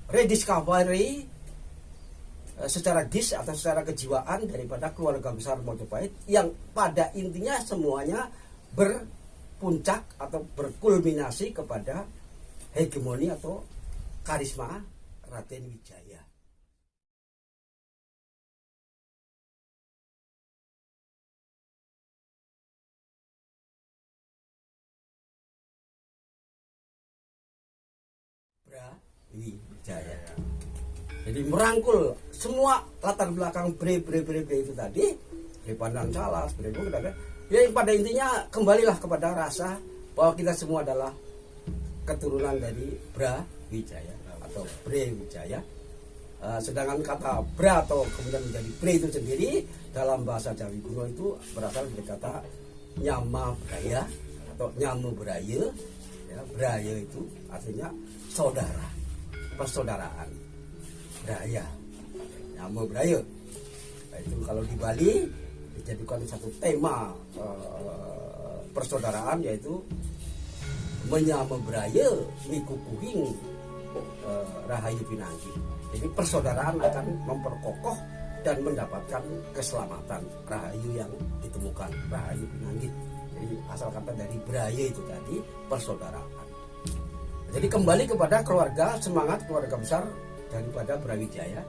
rediscovery secara gis atau secara kejiwaan daripada keluarga besar Mojopahit yang pada intinya semuanya berpuncak atau berkulminasi kepada hegemoni atau karisma Raden Wijaya. Brawijaya. Jadi merangkul semua latar belakang bre itu tadi, Bre Pandang Calas, Bre ya pada intinya kembalilah kepada rasa bahwa kita semua adalah keturunan dari Brawijaya atau Brawijaya. Sedangkan kata Bra atau kemudian menjadi Bre itu sendiri dalam bahasa Jawi kuno itu berasal dari kata Nyama Braya atau Nyamu Braya. Ya, Braya itu artinya saudara, persaudaraan. Braya, Nyamu Braya. Nah, itu kalau di Bali dijadikan satu tema persaudaraan yaitu Menyama Braya Mikukuhing Rahayu Pinangki. Jadi persaudaraan akan memperkokoh dan mendapatkan keselamatan rahayu yang ditemukan, Rahayu Pinangki. Jadi asal kata dari Braya itu tadi persaudaraan. Jadi kembali kepada keluarga, semangat keluarga besar daripada Brawijaya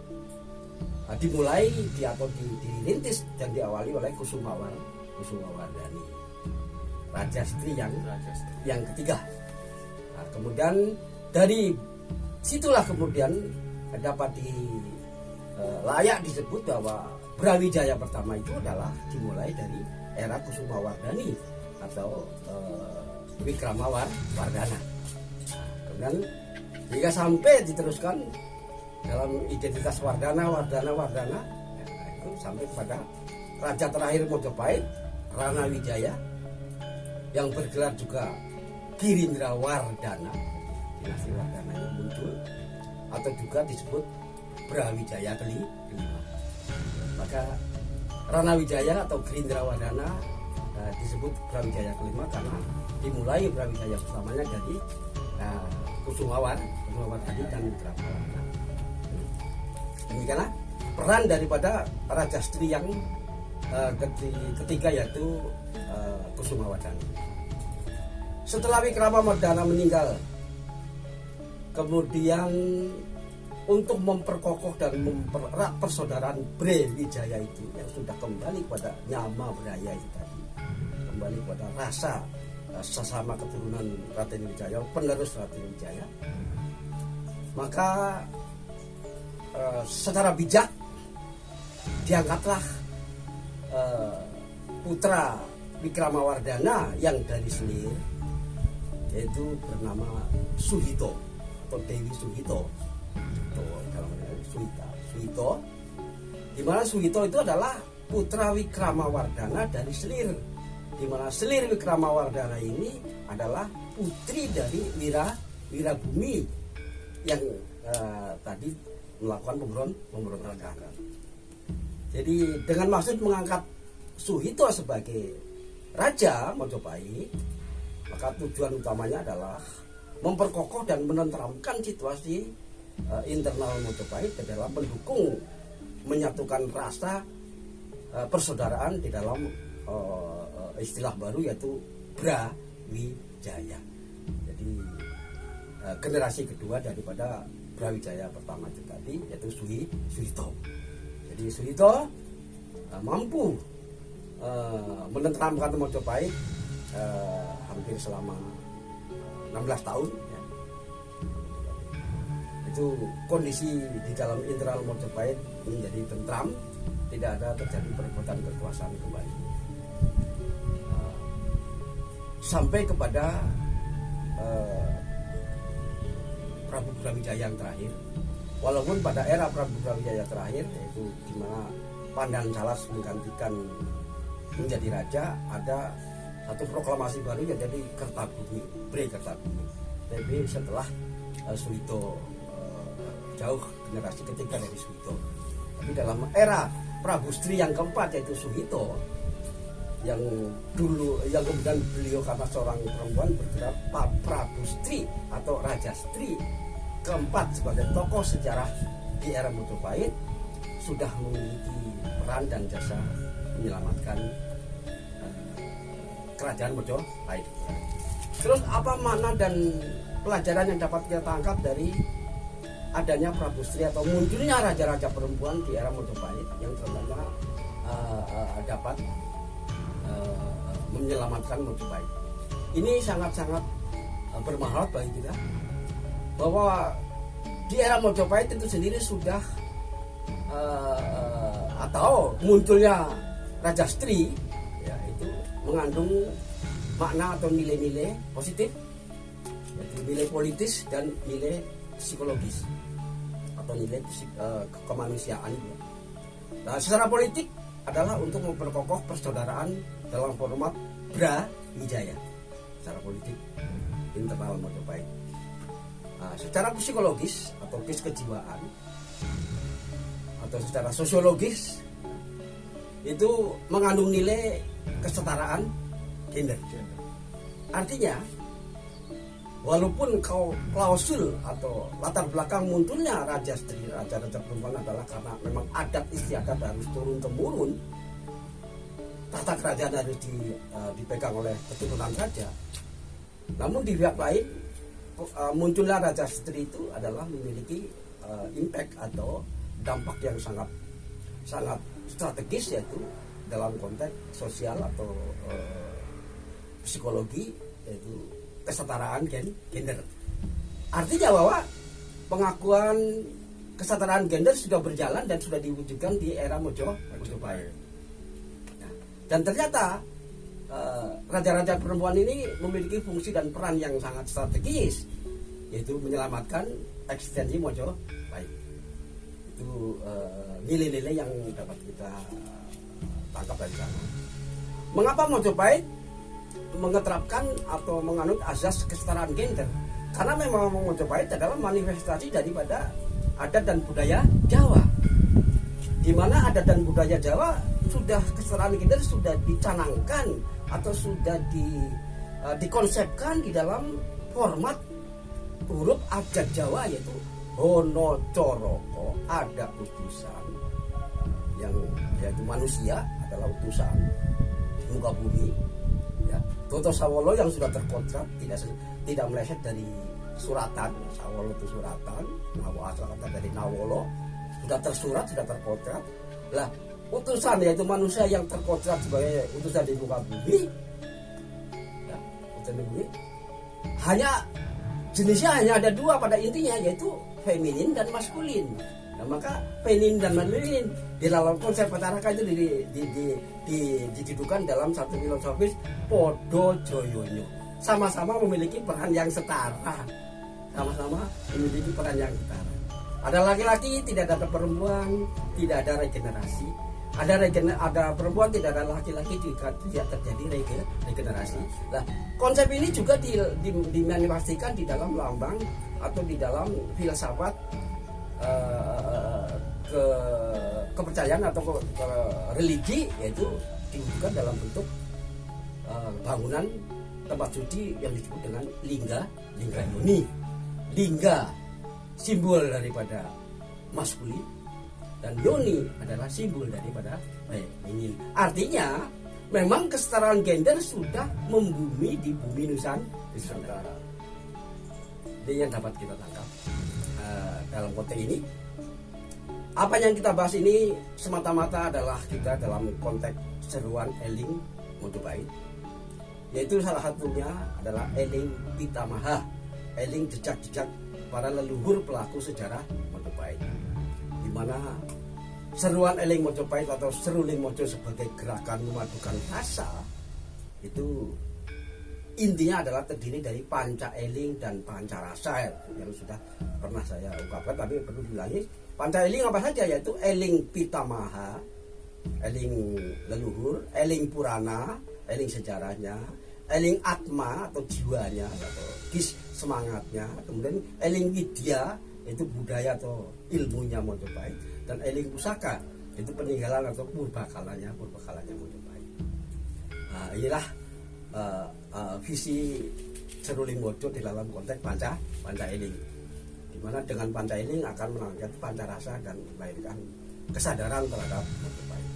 dimulai dirintis dan diawali oleh Kusumawardhani, Rajastri yang ketiga. Nah, kemudian dari situlah kemudian dapat layak disebut bahwa Brawijaya pertama itu adalah dimulai dari era Kusumawardhani atau Wikramawardhana. Kemudian jika sampai diteruskan dalam identitas Wardana itu sampai kepada raja terakhir Mojopahit, Rana Wijaya, yang bergelar juga Girindra Wardana, dinasti Wardana yang muncul, atau juga disebut Brawijaya kelima. Maka Rana Wijaya atau Girindra Wardana disebut Brawijaya kelima karena dimulai Brawijaya pertamanya dari Kusumawardhani dan Wikramawardhana. Demikianlah peran daripada Rajastri yang ketiga yaitu Kusumawardhani. Setelah Wikramawardhana meninggal, kemudian untuk memperkokoh dan mempererat persaudaraan Brawijaya itu yang sudah kembali kepada Nyama Braya itu tadi, kembali kepada rasa sesama keturunan Raden Wijaya, penerus Raden Wijaya, maka secara bijak diangkatlah putra Wikramawardhana yang dari Selir, yaitu bernama Suhito atau Dewi Suhito. Suhito, di mana Suhito itu adalah putra Wikramawardhana dari Selir, di mana Selir Wikramawardhana ini adalah putri dari Wirabumi yang tadi melakukan pemberontakan. Jadi dengan maksud mengangkat Suhito sebagai raja Mojopahit, maka tujuan utamanya adalah memperkokoh dan menenteramkan situasi internal Mojopahit dalam mendukung menyatukan rasa persaudaraan di dalam istilah baru yaitu Brawijaya. Jadi generasi kedua daripada Brawijaya pertama itu tadi yaitu Suhito. Jadi Suhito mampu menenteramkan Mojopahit hampir selama 16 tahun ya. Itu kondisi di dalam internal Mojopahit menjadi tentram, tidak ada terjadi perebutan kekuasaan kembali sampai kepada Prabu Brawijaya yang terakhir. Walaupun pada era Prabu Brawijaya terakhir, yaitu di mana Pandang Calas menggantikan menjadi raja, ada satu proklamasi baru yang jadi Kertabumi, Bre Kertabumi. Tapi setelah Suhito jauh generasi ketiga dari Suhito. Tapi dalam era Prabu Stri yang keempat yaitu Suhito, yang kemudian beliau karena seorang perempuan bergerak Prabu Stri atau Raja Stri keempat sebagai tokoh sejarah di era Majapahit sudah memiliki peran dan jasa menyelamatkan kerajaan Majapahit. Terus apa makna dan pelajaran yang dapat kita tangkap dari adanya Prabustri atau munculnya raja-raja perempuan di era Majapahit yang ternyata dapat menyelamatkan Majapahit. Ini sangat-sangat bermanfaat bagi kita bahwa di era Majapahit itu sendiri sudah atau munculnya Raja Stri ya, itu mengandung makna atau nilai-nilai positif, yaitu nilai politis dan nilai psikologis atau nilai kemanusiaan. Nah, secara politik adalah untuk memperkokoh persaudaraan dalam format Brawijaya. Secara politik internal Majapahit. Nah, secara psikologis atau kejiwaan atau secara sosiologis itu mengandung nilai kesetaraan gender. Artinya walaupun klausul atau latar belakang munculnya Raja Stri, raja-raja perempuan adalah karena memang adat istiadat harus turun temurun, tata kerajaan harus dipegang oleh keturunan raja. Namun di pihak lain munculnya Raja Stri itu adalah memiliki impact atau dampak yang sangat strategis, yaitu dalam konteks sosial atau psikologi, yaitu kesetaraan gender. Artinya bahwa pengakuan kesetaraan gender sudah berjalan dan sudah diwujudkan di era Majapahit. Nah, dan ternyata raja-raja perempuan ini memiliki fungsi dan peran yang sangat strategis, yaitu menyelamatkan eksistensi Majapahit. Itu nilai-nilai yang dapat kita tangkap dari sana. Mengapa Majapahit mengeterapkan atau menganut azas kesetaraan gender? Karena memang Majapahit adalah manifestasi daripada adat dan budaya Jawa, di mana adat dan budaya Jawa sudah kesetaraan gender sudah dicanangkan atau sudah dikonsepkan di dalam format huruf adat Jawa, yaitu Hono Coroko, ada utusan yang yaitu manusia adalah utusan di muka bumi ya. Toto Sawolo yang sudah terkontrak tidak meleset dari suratan. Sawolo itu suratan, asal kata dari Nawolo, sudah tersurat, sudah terkontrak. Lah, utusan yaitu manusia yang terkontrak sebagai utusan di muka bumi ya, utusan di bumi, hanya jenisnya hanya ada dua pada intinya, yaitu feminin dan maskulin. Nah, maka feminin dan maskulin di dalam konsep Petaraka itu didudukan dalam satu filosofis podo joyonyo, sama-sama memiliki peran yang setara, sama-sama memiliki peran yang setara. Ada laki-laki, tidak ada perempuan, tidak ada regenerasi. Ada perempuan, tidak ada laki-laki, juga tidak terjadi regenerasi. Nah, konsep ini juga dimanifestasikan di dalam lambang atau di dalam filsafat kepercayaan atau religi, yaitu diwujudkan dalam bentuk bangunan tempat suci yang disebut dengan lingga yoni. Lingga simbol daripada maskulin dan yoni adalah simbol daripada feminin. Artinya memang kesetaraan gender sudah membumi di bumi Nusantara. Ini yang dapat kita tangkap dalam konteks ini. Apa yang kita bahas ini semata-mata adalah kita dalam konteks seruan Eling Majapahit, yaitu salah satunya adalah Eling Pitamaha, Eling jejak-jejak para leluhur pelaku sejarah Majapahit, di mana seruan Eling Majapahit atau Seruling Mojo sebagai gerakan memadukan rasa itu intinya adalah terdiri dari Panca Eling dan Panca Rasa yang sudah pernah saya ungkapkan, tapi perlu diulangi. Panca Eling apa saja, yaitu Eling Pitamaha, Eling leluhur, Eling Purana, Eling sejarahnya, Eling Atma atau jiwanya atau gis semangatnya, kemudian Eling Widya itu budaya atau ilmunya Majapahit, dan Eling Pusaka itu peninggalan atau purbakalanya Majapahit. Nah, inilah visi Seruling Mojo di dalam konteks Panca Eling. di mana dengan panca ini akan mengangkat panca rasa dan melahirkan kesadaran terhadap Majapahit.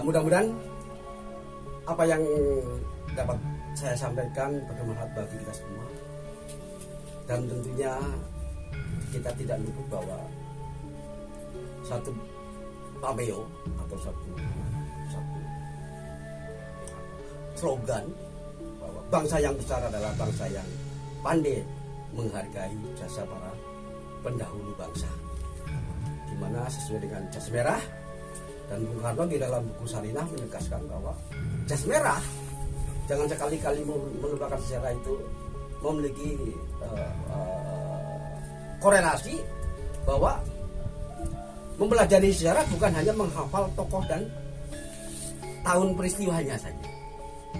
Mudah-mudahan apa yang dapat saya sampaikan bermanfaat bagi kita semua, dan tentunya kita tidak luput bahwa satu pameo atau satu slogan bahwa bangsa yang besar adalah bangsa yang pandai menghargai jasa para pendahulu bangsa, di mana sesuai dengan jas merah. Dan Bung Karno di dalam buku Sarinah menegaskan bahwa jas merah jangan sekali-kali melupakan sejarah itu memiliki korelasi bahwa mempelajari sejarah bukan hanya menghafal tokoh dan tahun peristiwanya saja.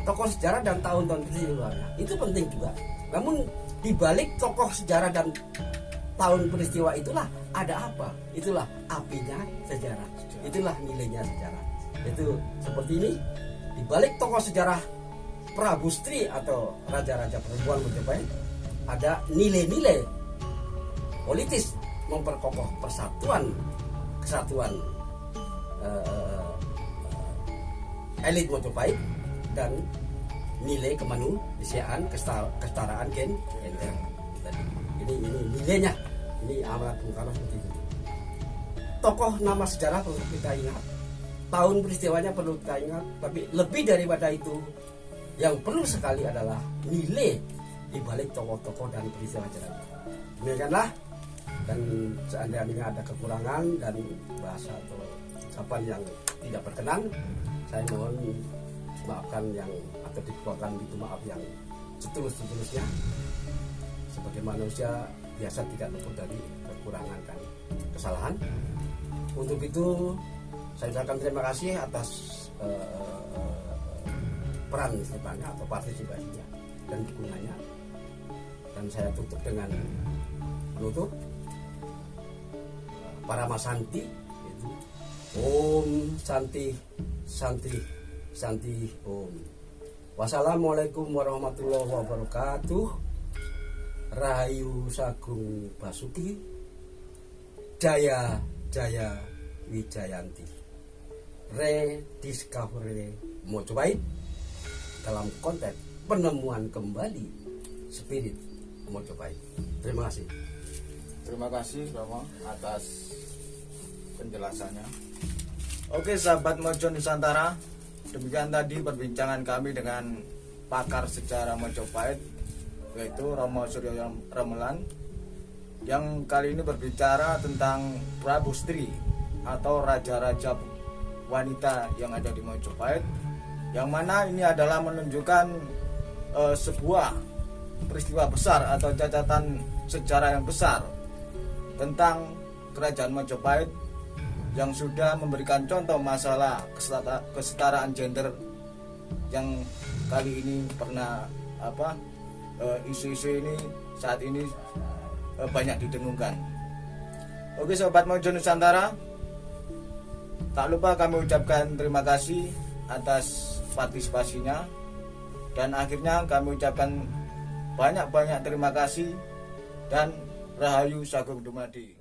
Tokoh sejarah dan tahun-tahun peristiwanya itu penting juga. Namun di balik tokoh sejarah dan tahun peristiwa itulah ada apa? Itulah apinya sejarah. Itulah nilainya sejarah. Itu seperti ini, di balik tokoh sejarah Prabu Stri atau raja-raja perempuan Majapahit ada nilai-nilai politis memperkokoh kesatuan elit Majapahit dan nilai kemanusiaan, kesetaraan gender. Ini nilainya, ini amanat Bung Karno seperti itu. Tokoh nama sejarah perlu kita ingat, tahun peristiwanya perlu kita ingat, tapi lebih daripada itu yang perlu sekali adalah nilai di balik tokoh-tokoh dan peristiwa sejarah. Demikianlah, dan seandainya ada kekurangan dan bahasa atau ucapan yang tidak berkenan, saya mohon maafkan yang atau dikeluarkan itu maaf yang setulus-tulusnya. Sebagai manusia biasa tidak luput dari kekurangan dan kesalahan. Untuk itu saya ucapkan terima kasih atas peran sertanya atau partisipasinya dan dukungannya. Dan saya tutup dengan menutup para Masanti, yaitu Om Santi Santi Santi Om. Wassalamualaikum warahmatullahi wabarakatuh. Rahayu Sagung Basuki, Jaya Jaya Wijayanti, Rediscovery Majapahit dalam konteks penemuan kembali spirit Majapahit. Terima kasih. Terima kasih Romo atas penjelasannya. Oke sahabat Mojo Nusantara, demikian tadi perbincangan kami dengan pakar sejarah Majapahit, yaitu Romo Suryo Ramelan, yang kali ini berbicara tentang Prabu Stri atau raja-raja wanita yang ada di Majapahit, yang mana ini adalah menunjukkan sebuah peristiwa besar atau catatan sejarah yang besar tentang kerajaan Majapahit yang sudah memberikan contoh masalah kesetaraan gender yang kali ini pernah isu-isu ini saat ini banyak didengungkan. Oke sobat Mojo Nusantara, tak lupa kami ucapkan terima kasih atas partisipasinya, dan akhirnya kami ucapkan banyak-banyak terima kasih dan Rahayu Sagung Dumadi.